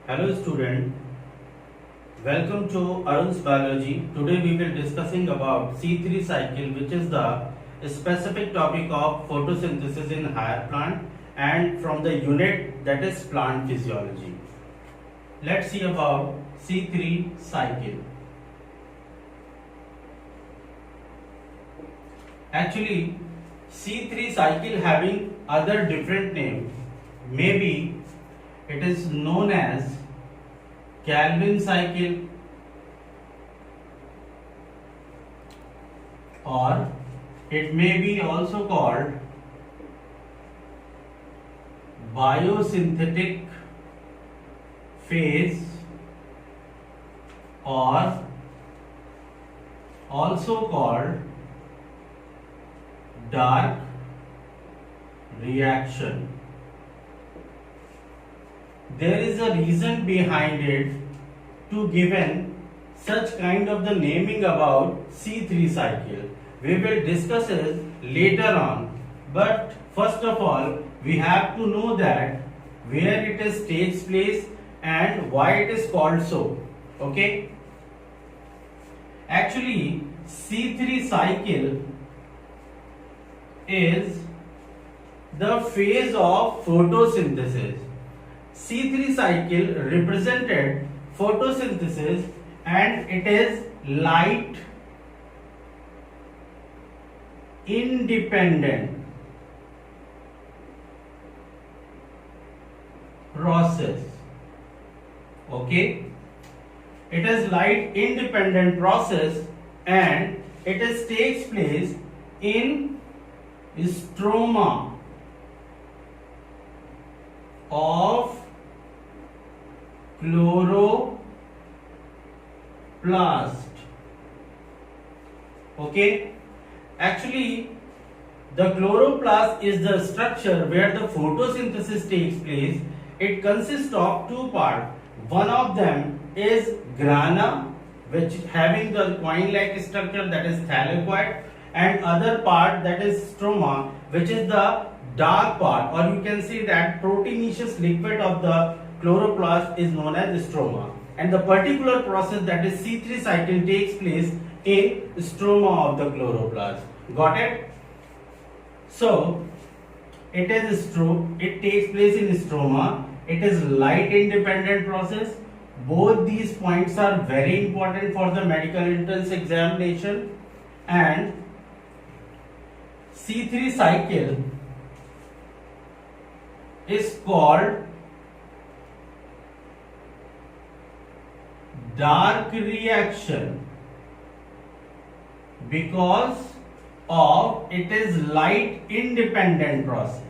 Hello student, welcome to Arun's Biology. Today we will discussing about C3 cycle, which is the specific topic of photosynthesis in higher plant and from the unit that is plant physiology. Let's see about C3 cycle. Actually, C3 cycle having other different name. Maybe it is known as Calvin cycle, or it may be also called biosynthetic phase, or also called dark reaction. There is a reason behind it to given such kind of the naming about C3 cycle. We will discuss it later on, but first of all we have to know that where it is takes place and why it is called so. Okay, actually C3 cycle is the phase of photosynthesis. C3 cycle represented photosynthesis and it is light independent process. Okay, it is light independent process and it is takes place in stroma of chloroplast. Okay, actually the chloroplast is the structure where the photosynthesis takes place. It consists of two parts. One of them is grana, which having the coin-like structure, that is thylakoid, and other part that is stroma, which is the dark part, or you can say that proteinaceous liquid of the chloroplast is known as stroma, and the particular process that is C3 cycle takes place in stroma of the chloroplast. Got it? So it takes place in stroma. It is light independent process. Both these points are very important for the medical entrance examination. And C3 cycle is called dark reaction because of it is light independent process.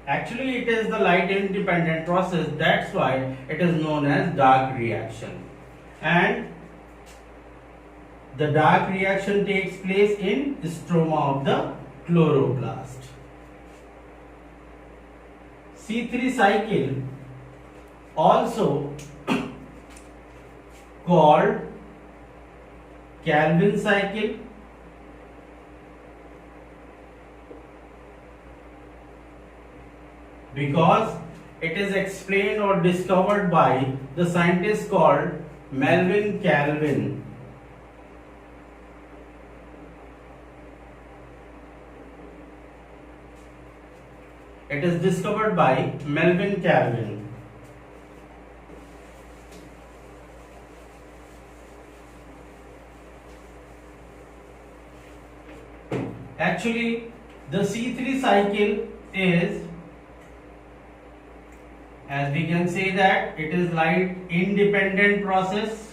Actually it is the light independent process, that's why it is known as dark reaction. And the dark reaction takes place in stroma of the chloroplast. C3 cycle also called Calvin cycle, because it is explained or discovered by the scientist called Melvin Calvin. It is discovered by Melvin Calvin. Actually, the C3 cycle is, as we can say that it is light independent process.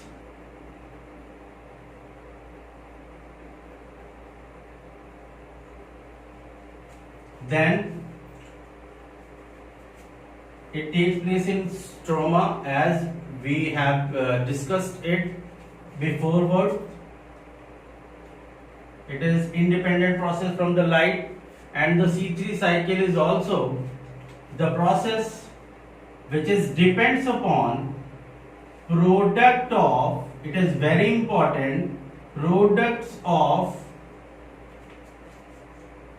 Then it takes place in stroma, as we have discussed it before. It is independent process from the light, and the C3 cycle is also the process which is depends upon product of, it is very important, products of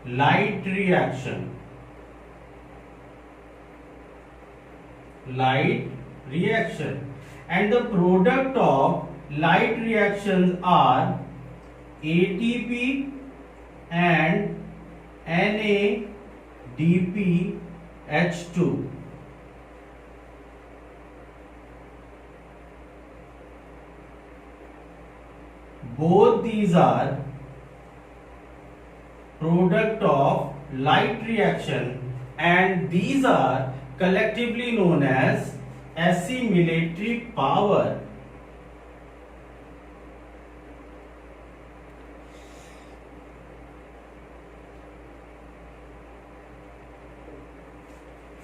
light reaction. Light reaction, and the product of light reactions are ATP and NADPH2. Both these are product of light reaction, and these are collectively known as assimilatory power.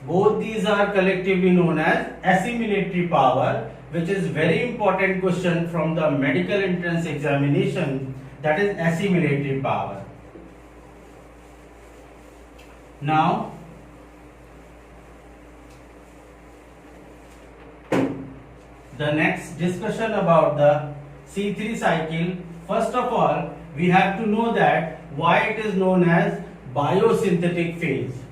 Both these are collectively known as assimilatory power, which is very important question from the medical entrance examination, that is assimilatory power. Now, the next discussion about the C3 cycle. First of all, we have to know that why it is known as biosynthetic phase.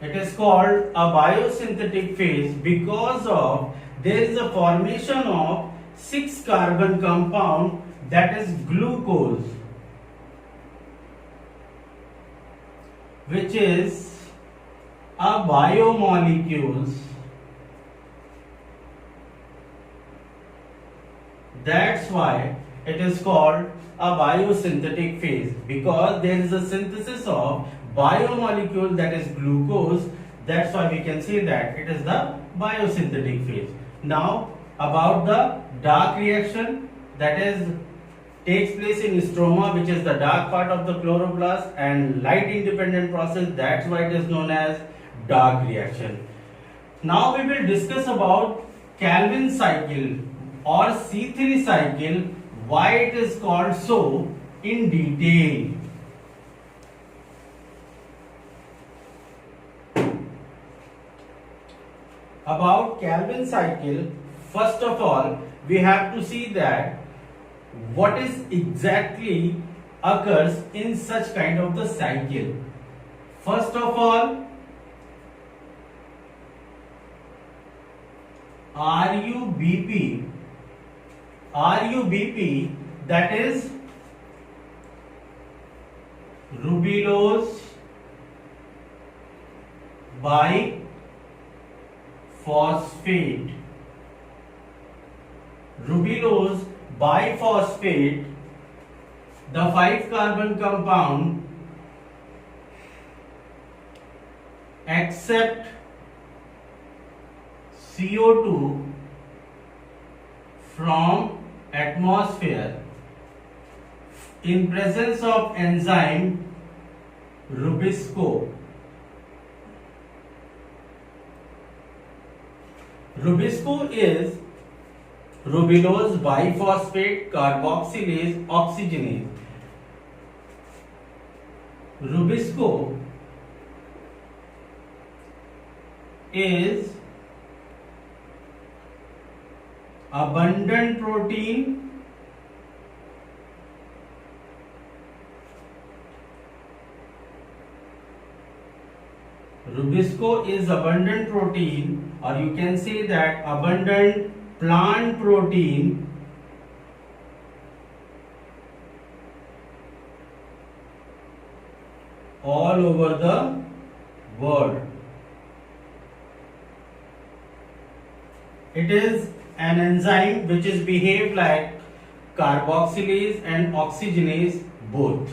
It is called a biosynthetic phase because of there is a formation of 6 carbon compound, that is glucose, which is a biomolecules. That's why it is called a biosynthetic phase, because there is a synthesis of biomolecule, that is glucose. That's why we can say that it is the biosynthetic phase. Now about the dark reaction, that is takes place in stroma, which is the dark part of the chloroplast, and light independent process, that's why it is known as dark reaction. Now we will discuss about Calvin cycle or C3 cycle, why it is called so in detail. About Calvin cycle, first of all, we have to see that what is exactly occurs in such kind of the cycle. First of all, RUBP, that is rubulose biphosphate. Rubulose biphosphate, the 5 carbon compound accept CO2 from atmosphere in presence of enzyme Rubisco. Rubisco is rubulose biphosphate carboxylase oxygenase. Rubisco is abundant protein Rubisco is abundant protein, or you can say that abundant plant protein all over the world. It is an enzyme which is behave like carboxylase and oxygenase both.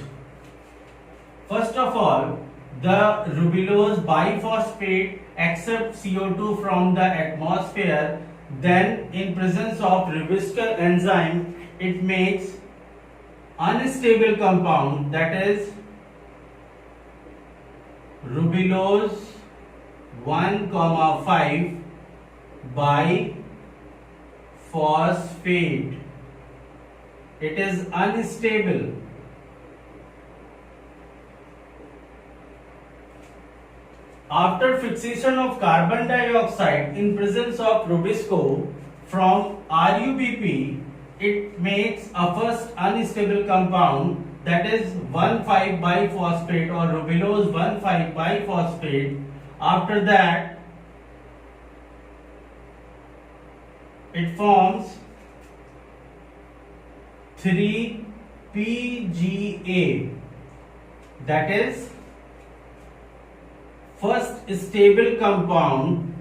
First of all, the rubulose biphosphate accepts CO2 from the atmosphere, then in presence of Rubisco enzyme it makes unstable compound, that is rubulose 1,5 biphosphate. It is unstable. After fixation of carbon dioxide in presence of Rubisco from RUBP, it makes a first unstable compound, that is 1,5-biphosphate or rubellose 1,5-biphosphate. After that, it forms 3-PGA, that is first stable compound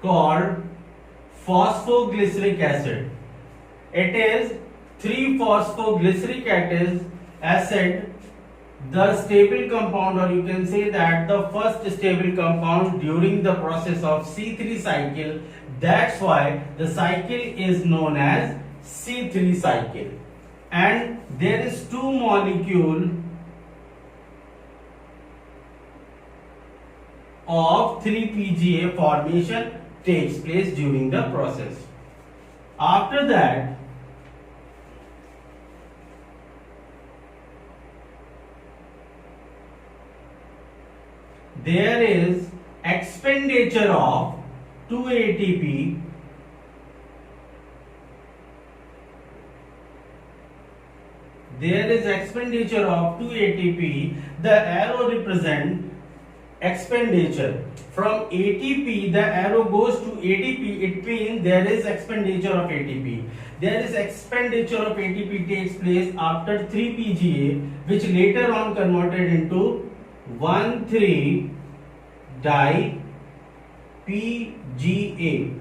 called phosphoglyceric acid. It is 3-phosphoglyceric acid, the stable compound, or you can say that the first stable compound during the process of C3 cycle. That's why the cycle is known as C3 cycle. And there is 2 molecule of 3-PGA formation takes place during the process. After that, there is expenditure of 2 ATP The arrow represent expenditure. From ATP, the arrow goes to ATP. It means there is expenditure of ATP. There is expenditure of ATP takes place after 3-PGA, which later on converted into 1,3-DiPGA.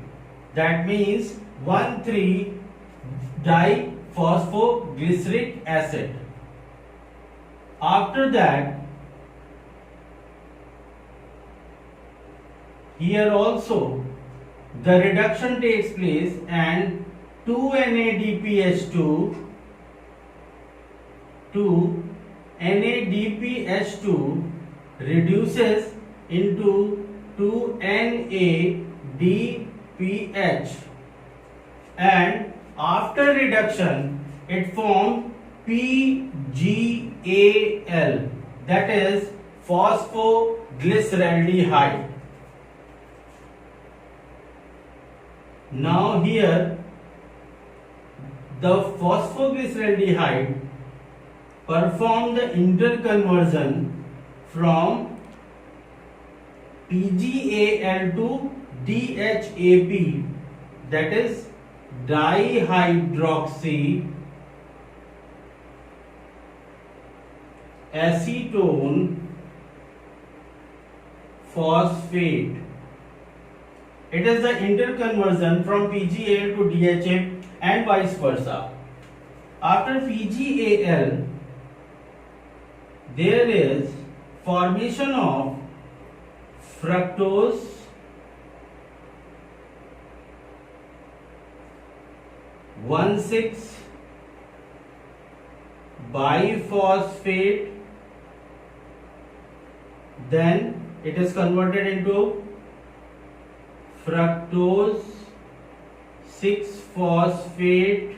That means 1,3-diphosphoglyceric acid. After that, here also the reduction takes place and 2-NADPH2 reduces into 2-NADPH, and after reduction it forms PGAL, that is phosphoglyceraldehyde. Now here the phosphoglyceraldehyde perform the interconversion from PGAL to DHAP, that is dihydroxy acetone phosphate. It is the interconversion from PGAL to DHA and vice versa. After PGAL, there is formation of fructose (1,6) biphosphate. Then it is converted into fructose 6-phosphate,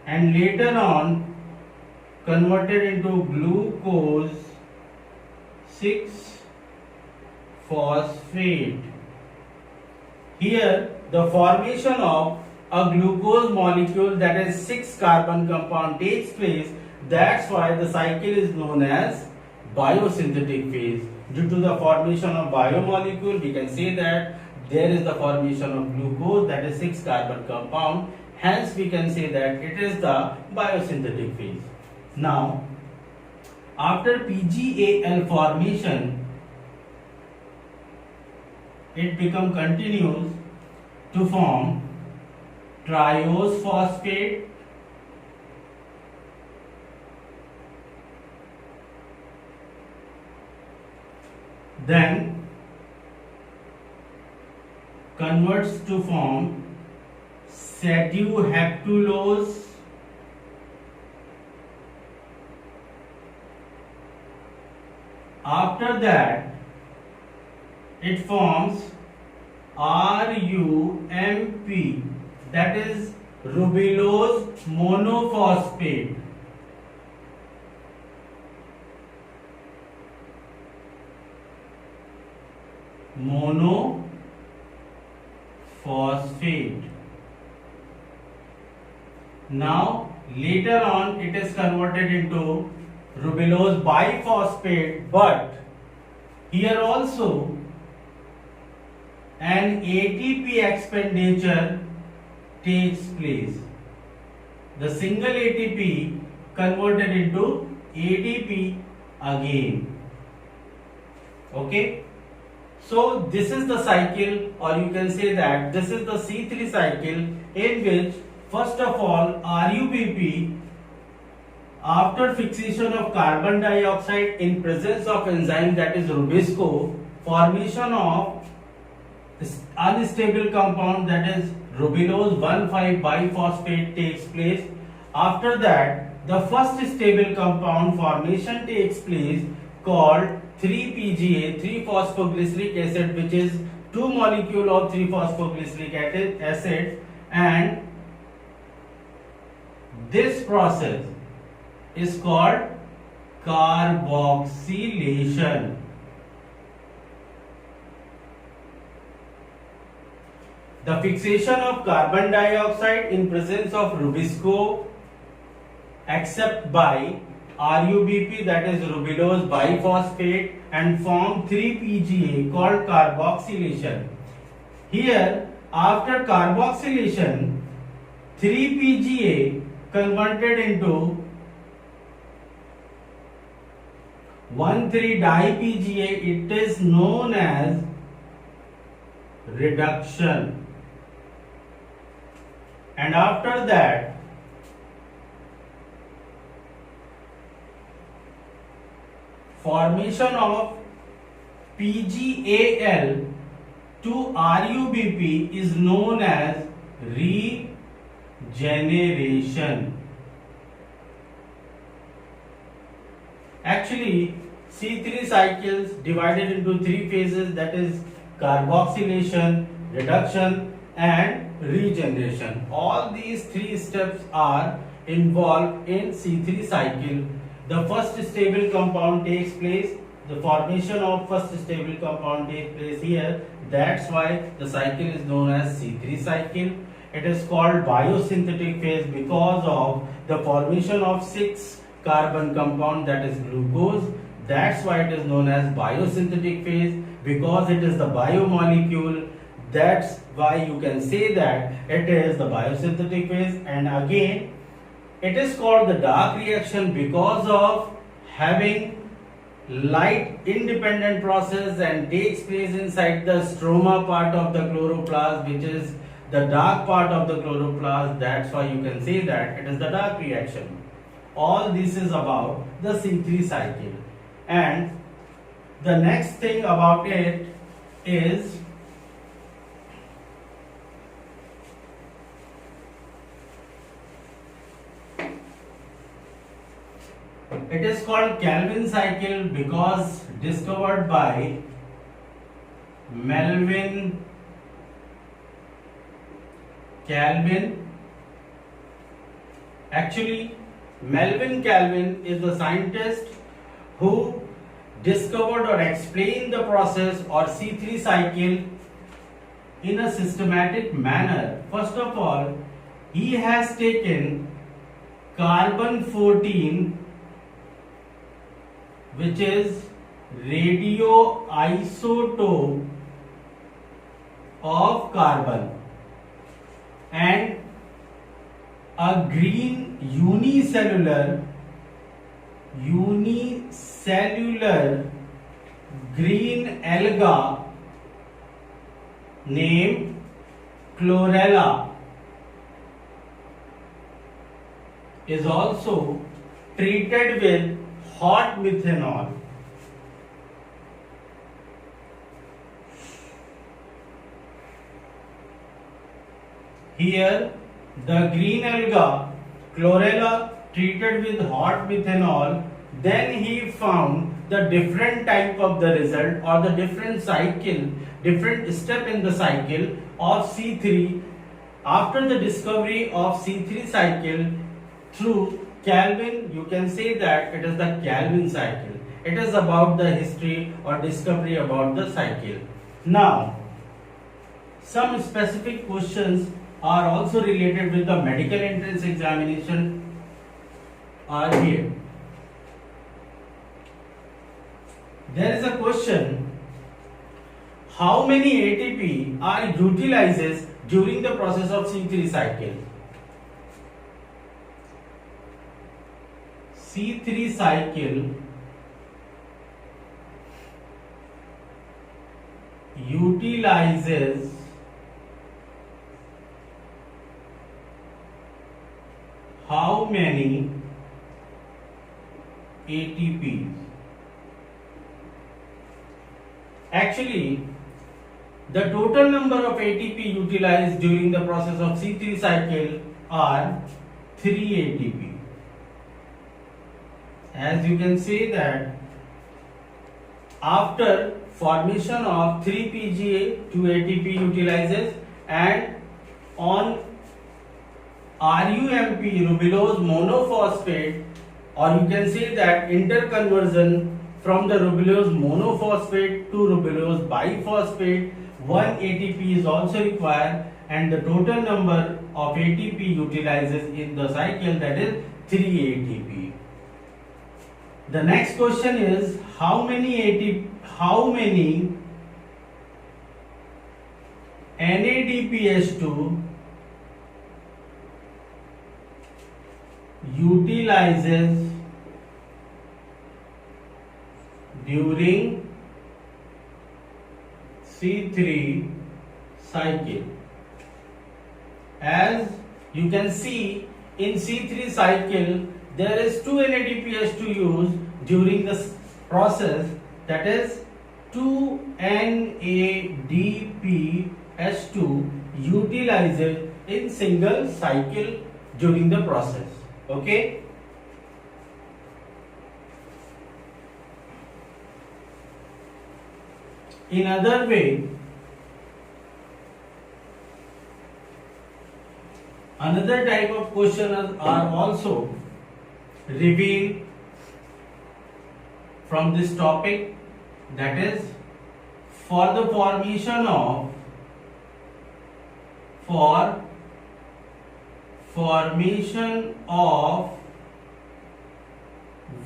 and later on converted into glucose 6-phosphate. Here the formation of a glucose molecule, that is 6-carbon compound, takes place. That's why the cycle is known as biosynthetic phase. Due to the formation of biomolecule, we can say that there is the formation of glucose, that is 6-carbon compound. Hence we can say that it is the biosynthetic phase. Now after PGAL formation, it become continuous to form triose phosphate, then converts to form seduheptulose, after that it forms RUMP, that is rubellose monophosphate. monophosphate. Now later on it is converted into ribulose biphosphate, but here also an ATP expenditure takes place. The single ATP converted into ADP again. Okay, so this is the cycle, or you can say that this is the C3 cycle, in which first of all RUBP, after fixation of carbon dioxide in presence of enzyme that is Rubisco, formation of unstable compound that is ribulose 1,5-biphosphate takes place. After that, the first stable compound formation takes place called 3-PGA, 3-phosphoglyceric acid, which is 2 molecule of 3-phosphoglyceric acid, and this process is called carboxylation. The fixation of carbon dioxide in presence of Rubisco except by RUBP, that is ribulose biphosphate, and form 3-PGA called carboxylation. Here after carboxylation, 3-PGA converted into 1,3-dipga, it is known as reduction. And after that, formation of PGAL to RUBP is known as regeneration. Actually, C3 cycles divided into 3 phases, that is carboxylation, reduction and regeneration. All these 3 steps are involved in C3 cycle. The first stable compound takes place, the formation of first stable compound takes place here. That's why the cycle is known as C3 cycle. It is called biosynthetic phase because of the formation of 6 carbon compound, that is glucose. That's why it is known as biosynthetic phase, because it is the biomolecule. That's why you can say that it is the biosynthetic phase. And again, it is called the dark reaction because of having light independent process and takes place inside the stroma part of the chloroplast, which is the dark part of the chloroplast. That's why you can say that it is the dark reaction. All this is about the C3 cycle. And the next thing about it is it is called Calvin cycle because discovered by Melvin Calvin. Actually, Melvin Calvin is the scientist who discovered or explained the process or C3 cycle in a systematic manner. First of all, he has taken carbon 14, which is radioisotope of carbon, and a green unicellular green alga named chlorella is also treated with hot methanol. Here the green alga chlorella treated with hot methanol, then he found the different type of the result or the different cycle, different step in the cycle of C3. After the discovery of C3 cycle through Calvin, you can say that it is the Calvin cycle. It is about the history or discovery about the cycle. Now, some specific questions are also related with the medical entrance examination are here. There is a question, how many ATP are utilizes during the process of C3 cycle? C3 cycle utilizes how many ATPs? Actually, the total number of ATP utilized during the process of C3 cycle are 3 ATP. As you can see that after formation of 3 PGA, 2 ATP utilizes, and on RUMP, ribulose monophosphate, or you can say that interconversion from the ribulose monophosphate to ribulose biphosphate, 1 ATP is also required, and the total number of ATP utilizes in the cycle, that is 3 ATP. The next question is, how many NADPH2 utilizes during C3 cycle? As you can see, in C3 cycle there is 2 NADPH2 used during this process, that is 2 NADPH2 utilized in single cycle during the process. Okay. In other way, another type of questions are also revealed from this topic, that is for the formation of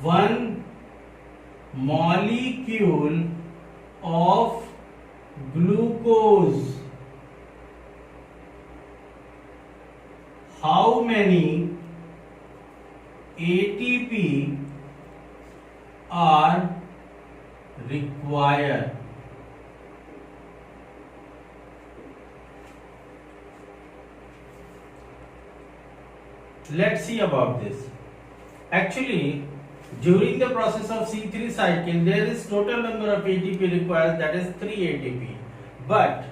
one molecule of glucose, how many ATP are required? Let's see about this. Actually, during the process of C3 cycle, there is total number of ATP required, that is 3 ATP. But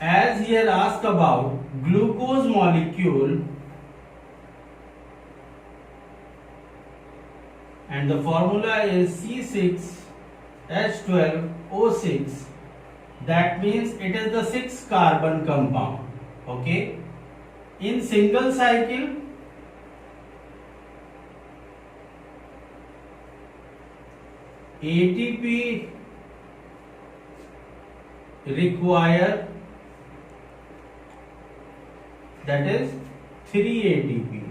as here asked about glucose molecule, and the formula is C6H12O6, that means it is the 6 carbon compound. Okay. In single cycle, ATP required, that is 3 ATP,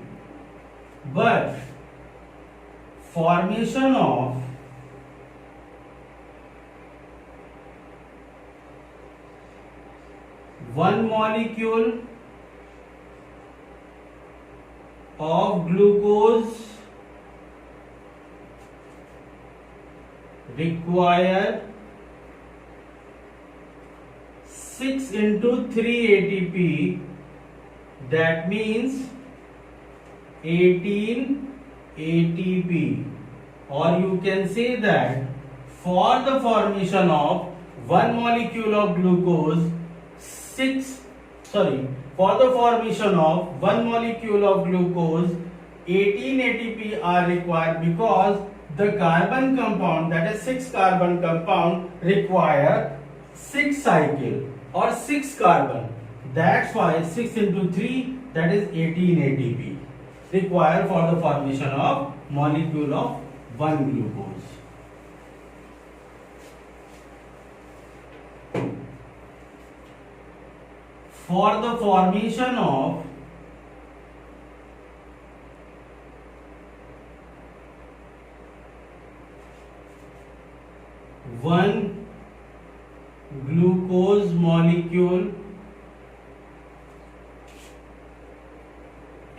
but formation of one molecule of glucose require 6 into 3 ATP, that means 18 ATP, or you can say that for the formation of one molecule of glucose, for the formation of one molecule of glucose, 18 ATP are required, because the carbon compound, that is 6 carbon compound, require 6 cycle or 6 carbon. That's why 6 into 3, that is 18 ATP required for the formation of molecule of one glucose. for the formation of one glucose molecule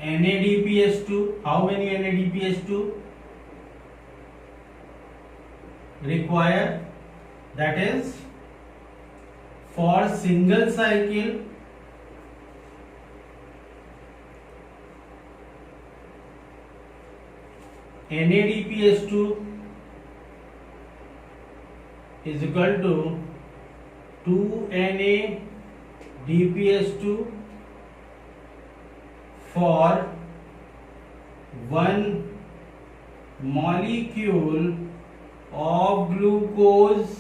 NADPH2. How many NADPH2 require? That is, for single cycle NADPH2 is equal to 2NADPH2 for one molecule of glucose.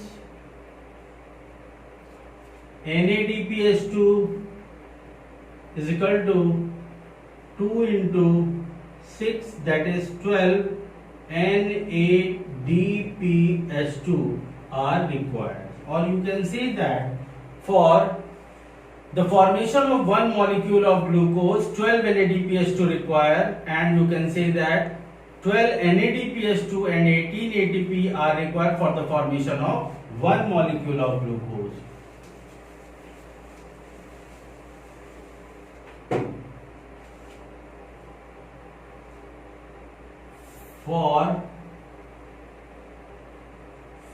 NADPH2 is equal to 2 into 6, that is 12 NADPH2 are required. Or you can say that for the formation of one molecule of glucose 12 NADPH2 require, and you can say that 12 NADPH2 and 18 ATP are required for the formation of one molecule of glucose. For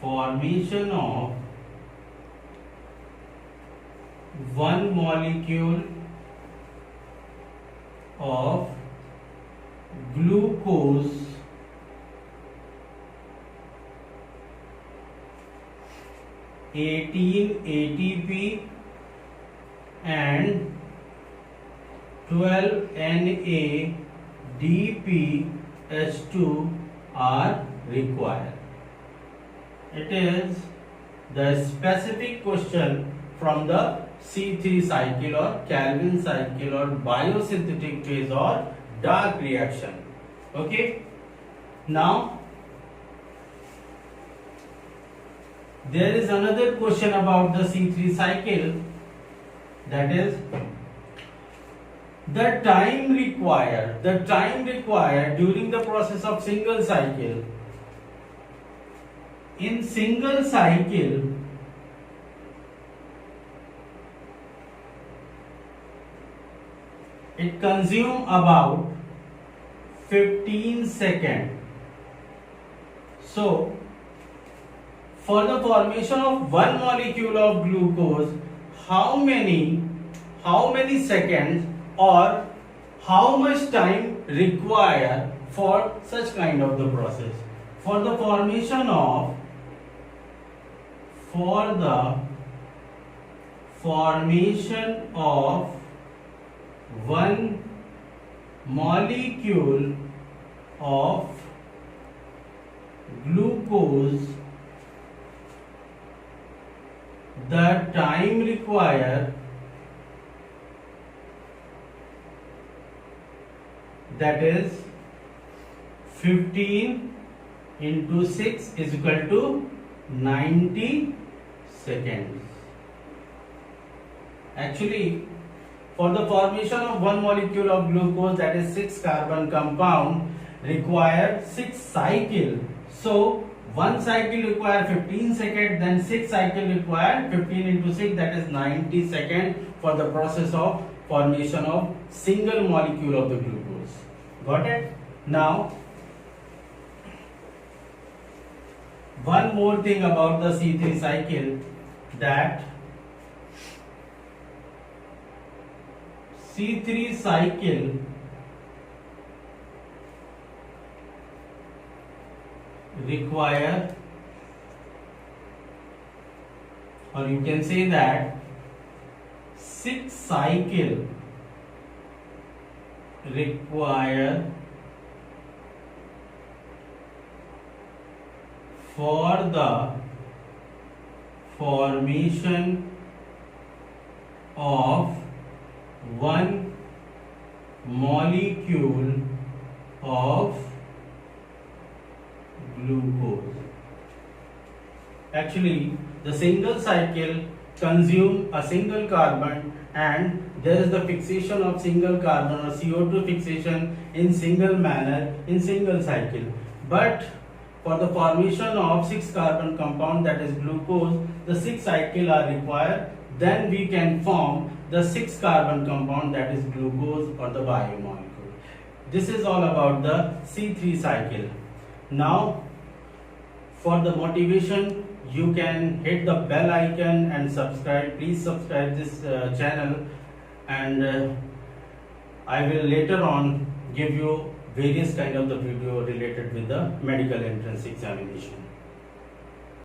formation of one molecule of glucose, 18 ATP and 12 NADPH2 are required. It is the specific question from the C3 cycle or Calvin cycle or biosynthetic phase or dark reaction. Okay. Now there is another question about the C3 cycle, that is the time required during the process of single cycle. In single cycle, it consumes about 15 seconds. So, for the formation of one molecule of glucose, how many seconds or how much time required for such kind of the process? For the formation of one molecule of glucose, the time required, that is 15 into 6 is equal to 90 seconds. Actually, for the formation of one molecule of glucose, that is 6 carbon compound, require 6 cycle. So one cycle require 15 seconds, then 6 cycle require 15 into 6, that is 90 seconds for the process of formation of single molecule of the glucose. Got it? Now, one more thing about the C3 cycle, that C3 cycle require, or you can say that 6 cycle require for the formation of one molecule of glucose. Actually, the single cycle consume a single carbon, and there is the fixation of single carbon or CO2 fixation in single manner in single cycle. But for the formation of 6 carbon compound, that is glucose, the 6 cycle are required. Then we can form the 6 carbon compound, that is glucose or the biomolecule. This is all about the C3 cycle. Now for the motivation, you can hit the bell icon and subscribe. Please subscribe this channel, and I will later on give you various kind of the video related with the medical entrance examination.